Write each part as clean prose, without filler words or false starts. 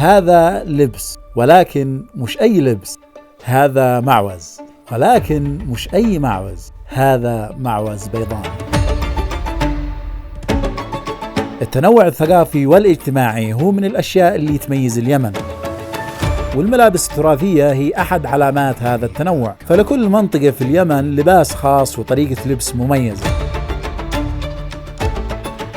هذا لبس، ولكن مش أي لبس. هذا معوز، ولكن مش أي معوز. هذا معوز بيضاني. التنوع الثقافي والاجتماعي هو من الأشياء اللي تميز اليمن، والملابس التراثية هي أحد علامات هذا التنوع. فلكل منطقة في اليمن لباس خاص وطريقة لبس مميزة،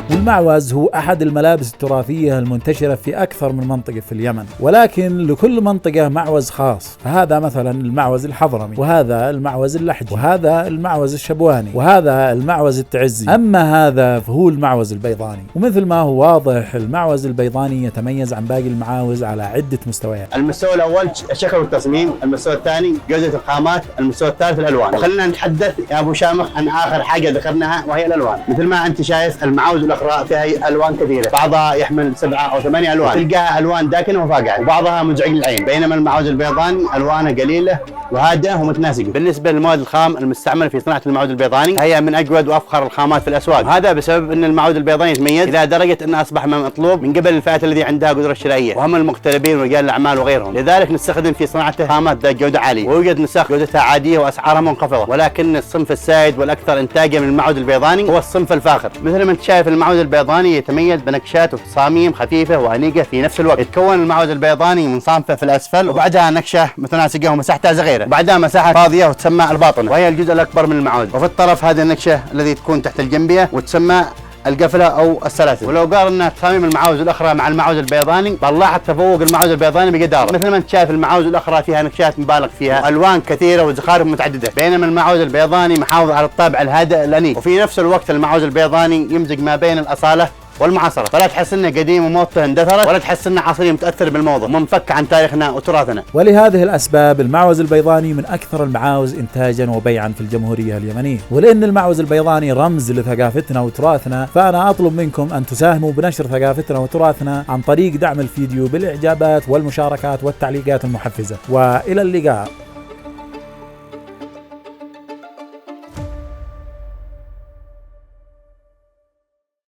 والمعوز هو أحد الملابس التراثية المنتشرة في أكثر من منطقة في اليمن، ولكن لكل منطقة معوز خاص. فهذا مثلا المعوز الحضرمي، وهذا المعوز اللحجي، وهذا المعوز الشبواني، وهذا المعوز التعزي. أما هذا فهو المعوز البيضاني، ومثل ما هو واضح المعوز البيضاني يتميز عن باقي المعاوز على عدة مستويات. المستوى الأول الشكل والتصميم، المستوى الثاني جودة الخامات، المستوى الثالث الألوان. وخلينا نتحدث يا أبو شامخ عن آخر حاجة ذكرناها وهي الألوان. مثل ما أنت شايف المعاوز الأخرى فيها ألوان كثيرة، بعضها يحمل 7 أو 8 ألوان، تلقاها ألوان داكنة وفاقعة، وبعضها مزعج للعين. بينما المعوز البيضاني ألوانها قليلة وهادئة ومتناسقة. بالنسبة للمواد الخام المستعملة في صناعة المعوز البيضاني، هي من أجود وأفخر الخامات في الأسواق. هذا بسبب أن المعوز البيضاني يتميز إلى درجة أنه أصبح مطلوب من قبل الفئات الذي عندها قدرة شرائية، وهم المغتربين ورجال الأعمال وغيرهم. لذلك نستخدم في صناعته خامات ذات جودة عالية، ويوجد نسخ جودتها عادية وأسعارها منخفضة. ولكن الصنف السائد والأكثر إنتاجا من المعوز البيضاني هو الصنف الفاخر. مثل ما أنت شايف المعوز البيضاني يتميز بنكشات وتصاميم خفيفة وأنيقة في نفس الوقت. يتكون المعوز البيضاني من صامفة في الأسفل، وبعدها نكشة متناسقة ومساحتها صغيرة، وبعدها مساحة فاضية وتسمى الباطنة، وهي الجزء الأكبر من المعوز. وفي الطرف هذه النكشة التي تكون تحت الجنبية وتسمى القفلة أو السلاسل. ولو قارنا تصاميم المعاوز الأخرى مع المعوز البيضاني بنلاحظ تفوق المعوز البيضاني بجدارة. مثل ما أنت شايف المعاوز الأخرى فيها نكشات مبالغ فيها، ألوان كثيرة وزخارف متعددة، بينما المعوز البيضاني محافظ على الطابع الهادئ الأنيق. وفي نفس الوقت المعوز البيضاني يمزج ما بين الأصالة والمعاصرة، فلا تحس انه قديم وموته اندثرت، ولا تحس انه عصري متاثر بالموضه ومنفك عن تاريخنا وتراثنا. ولهذه الاسباب المعوز البيضاني من اكثر المعاوز انتاجا وبيعا في الجمهوريه اليمنيه. ولان المعوز البيضاني رمز لثقافتنا وتراثنا، فانا اطلب منكم ان تساهموا بنشر ثقافتنا وتراثنا عن طريق دعم الفيديو بالاعجابات والمشاركات والتعليقات المحفزه. والى اللقاء.